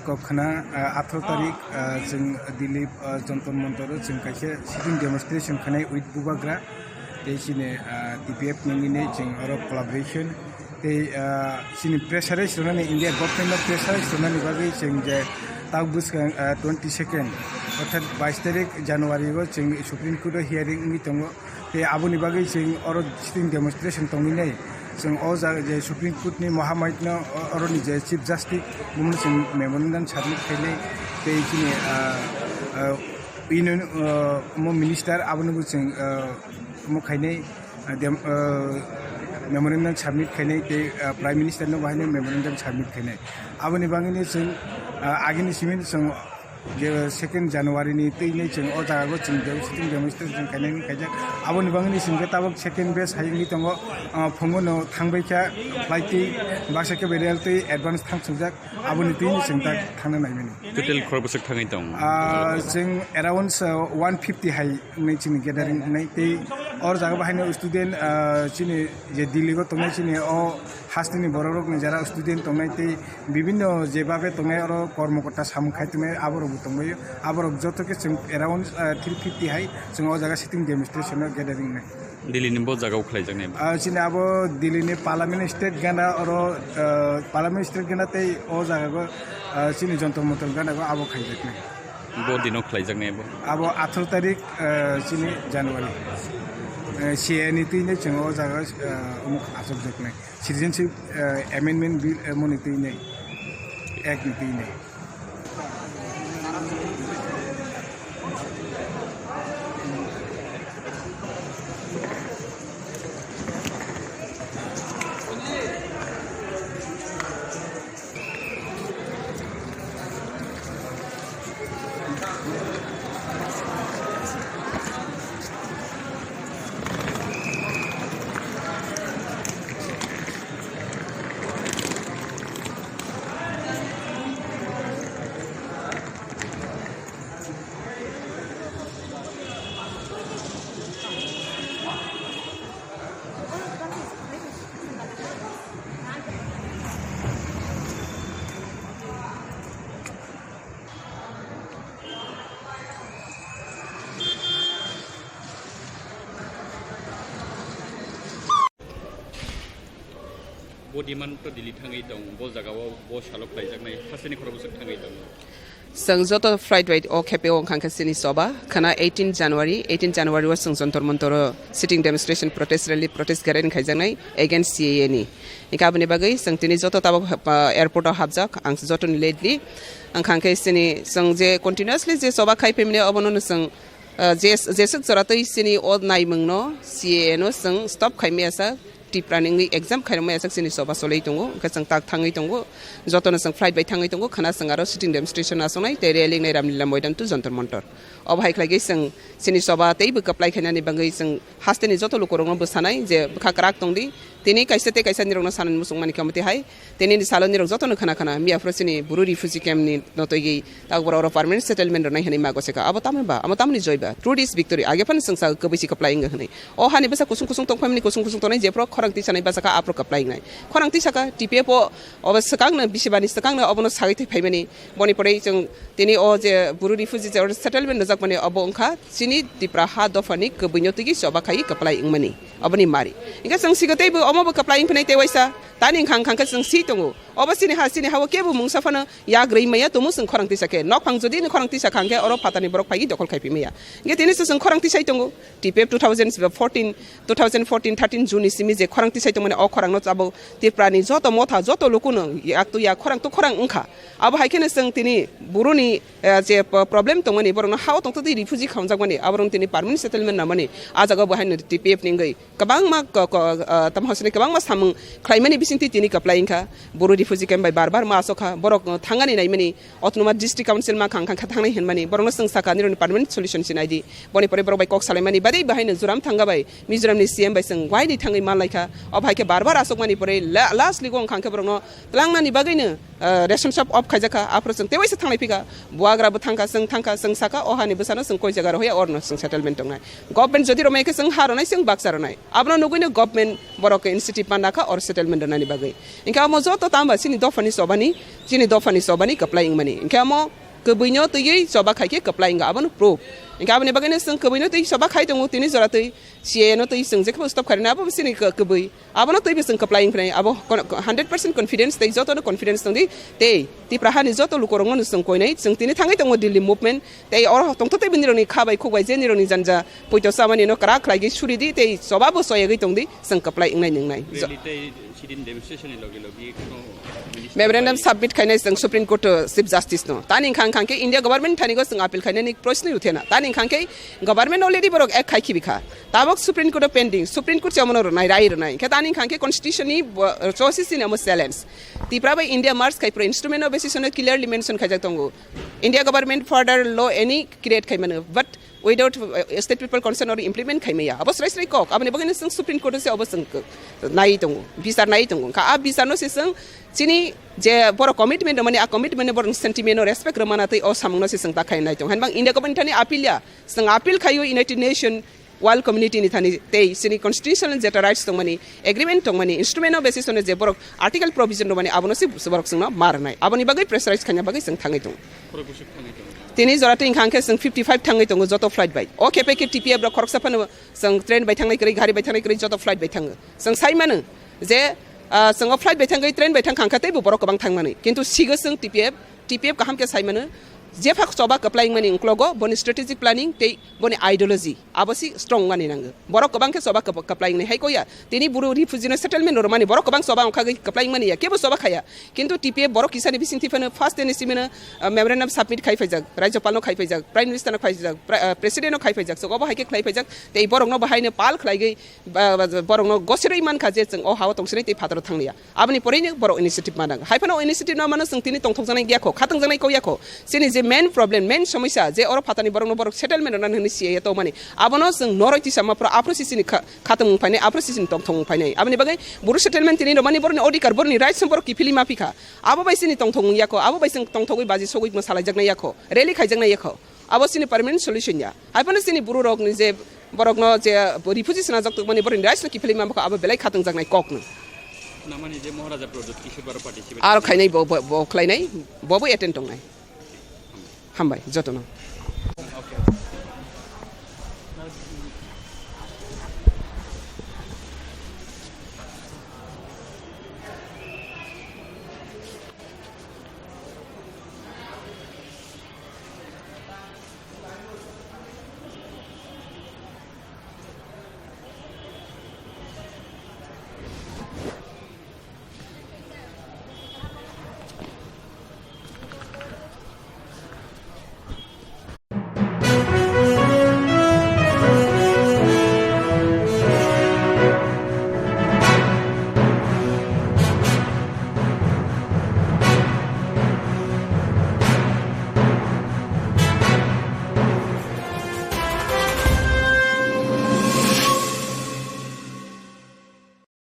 Kokhana 18 tarik Diल्ली Jantar Mantar kaise sitting demonstration khanai with bubagra te sine TPF ningine oro collaboration te sine pressurize rona India government pressurize rona ni bagi je tagbus 22nd অর্থাৎ 22 তারিখ জানুয়ারি go Supreme Court hearing ni tongo te abuni bagi oro sitting demonstration tongi nei all the Supreme Court ni Muhammad no or ni Chief Justice memorandum submit kele te chini union mo minister abunu mo khaine memorandum submit khaine te prime minister no bahine memorandum submit khaine abuni bangini agini simin second January ni tei o jaga go sitting demonstration khaine khaja abuni bangini singge tabak second base hayingi tongo phongo no thangbai kha flight basake berial tei advance thangchujak abuni tei ni singta thangna naimeni total khorbosek thangai tong around 150 hai nei chini gathering nei tei or jaga bahine student chini je Delhi go tongai chini o hastini bororok ni jara student tongai tei bibinno jebabe tongai oro kormokota samkhai tongai aborok tongai aborok jotoke around 350 hai o jaga sitting demonstration gathering nei Delhi ni bo jaga khlai jakne chini abo Delhi ni parliament state gana oro parliament state gana tei o jaga go chini jontor motor gana go abo khai jakne bo dino khlai jakne abo 18 tarik chini January CAA ni tei nei o jaga umuk asok jakne citizenship amendment bill moni tei nei act ni tei nei Bodiman to Delhi thangai dong bo jaga bo salok khlai jaknai hasini khorbosek thangai dong Sangjoto Friday right o kepe on kankasini soba kana 18 January was sangjontor montoro sitting demonstration protest rally protest garin khaijanai against CAA ni ikabni bagai sangtini joto tabak airport habjak ang joto lately ang kankasini sangje continuously je soba khai pemne abono sang jesuk joratoi sini od nai mungno CAA no sang stop khaime asa Tripura ni exam khairma yasak sini soba solei tongo kasang tak thangai tongo jotona sang flight by thangai tongo khana sangaro sitting demonstration asonai te railing nei ramlila moidan tu jantar montor ob hai khlai sang sini soba tei bu kaplai khainani bangai sang hasteni joto lokorong bo sanai je Bwkhak rak tongdi tini kaisa nirong sanan musung mani kamati hai tini ni salon nirong joto khana mi afrosini buru refugee camp ni notoi tagbor oro permanent settlement ronai hani mago seka abatamni joiba through this victory age pan sang sa kabisi kaplai nga hani o hani besa kusung tongpamni kusung tonai je pro khorang ti sanai basaka apro kaplai ngai khorang ti saka TPF oba sakang na bisibani sakang na obono sagai thai phaimani boni porei jeng tini o je buru refugee settlement najak mani obo ongkha chini Tripura ha dofani kabinyo tigi soba khai kaplai ingmani abani mari inga sang sigatei bu omo kaplai ingpnai te waisa tani khang ka sang si tongo oba sini ha kebu mungsa fana ya grei maya tumu sang khorang ti sake nok phang jodi ni khorang ti sakang ke oro patani borok phagi dokol khai pimia nge tini sang khorang ti sai tongo TPF 2014-13 June simi je khorang ti sai tongo o khorang no chabo Tripura ni joto motha joto lukuno yak tu ya khorang to khorang ungkha abo haikene sang tini buruni je problem tongo ni borong how tong to di refugee khamjak mani aborong tini permanent settlement na mani ajaga bahain TPF ningai kabang ma tam hasne kabang ma samung khlaimani bisinti tini kaplaing kha buru refugee camp by barbar ma soka borok thangani nai mani autonomous district council ma khang khang thangnai hen mani borok sung saka ni permanent solution sinai di boni pore borok bai kok salai mani badai bahai na juram thanga bai mizoram ni CM bai sung wai di thangai ma laika ob hai ke barbar asok mani pore last li gong khang ke borok no tlangna ni bagai na ration shop op khaijaka apro sung tewai se thangnai pika buagra bu thangka sung saka o hani busana sung koi jaga hoya orno sung settlement tongnai government jodi romai ke sung haronai sung baksaronai abno nugui government borok ke institute pandaka or settlement nani bagai inka mo zo to tamba sini dofani sobani applying mani inka mo kebuino to yi soba khai ke applying ga abano proof inka abne bagai ne sung kebuino to soba khai tong tini zora to CAA no to sung je ko stop kharina abo sini kebui abano to sung applying phnai abo 100% confidence te zo to confidence tong di te ti prahani zo to lukorong no sung koi nai sung tini thangai tong Delhi movement te or tong to te biniro ni khabai khobai je niro ni janja poito samani no kra khlai gi churi di te soba bo soye gi tong di sung applying nai ning nai memorandum submit khainai sung Supreme Court Chief Justice no taning khang ke India government thani go sung appeal khainai ni proshni uthena taning khang ke government already borok ek khai ki bikha tabok Supreme Court pending Supreme Court chamono rai rai ke taning khang ke constitution ni choices in amos silence Tripura by India mars khai pro instrument of basis on clearly mention khajak tongo India government further law any create khaimana but without state people concern or implement khaimaya abos rai ko abne bagin sung Supreme Court se abos sung nai tongo visa nai tongo ka ab visa no se sung Chini je boro commitment mani a commitment boro sentiment respect ramana tai o samung no se sung ta khai nai tong han bang India government thani appeal ya sung appeal khayo United Nation world community ni thani te sini constitutional zeta rights tong mani agreement tong mani instrument of basis on je boro article provision no mani abono se borok sung na mar nai aboni bagai pressurize khanya bagai sung thangai tong tini zorate ingkhang ke sung 55 thangai tong joto flight bai o kepe ke TPF ro khorok sapan sung train bai thangai kri gari bai thangai kri joto flight bai thang sung sai man je sung flight bai thangai train bai thang khang khate bu borok bang thang mani kintu siga sung TPF kaham ke sai man je phak soba applying mani inclogo boni strategic planning te boni ideology abosi strong mani nang borok bang ke soba applying nei hai ko ya tini buru refugee settlement ro mani borok bang soba kha applying mani ya ke bo soba khaya kintu TPF borok kisani bisin tifana first and simena memorandum submit khai faijak rajyapal no khai faijak prime minister no khai faijak president no khai faijak so go hai ke khai faijak te borok no bahai ne pal khlai gai borok no gosirei man kha je chung o hawa tongsini te phatro thanglia abni porei ne borok initiative manang hai phano initiative no mana sung tini tongthok janai gya kho khatang janai ko ya kho sini je main problem main समस्या जे और फातानी बरंग बरक settlement run हनि CA तो माने आबनो जों नरयति सामा प्र आप्रोसिसिनि खातम फाइने आप्रोसिसिनि तंथं फाइने आबनि बगै बुरु settlement तिनि रमानि बरनि अधिकार बरनि राइट सम्पर कि फिलिमा फिखा आबो बाइसिनि तंथं याको आबो बाइसिं तंथगै बाजि सगै मसाला जगना याको रेली खाइजगना याको आबो सिनि परमानेंट सल्युशन या आइपन सिनि बुरु रगनि जे बरक न जे रिफ्युजी सना जक्तक माने बरनि राइट कि फिलिमा बखा आबो बेलाय खातं जगनाय ककनो नामानि जे महाराजा प्रोजेक्ट किसे बार पार्टिसिपेट आरो खाइनाय बो खलायनाय बबो एटेन्ड दंनाय हामबाय जतन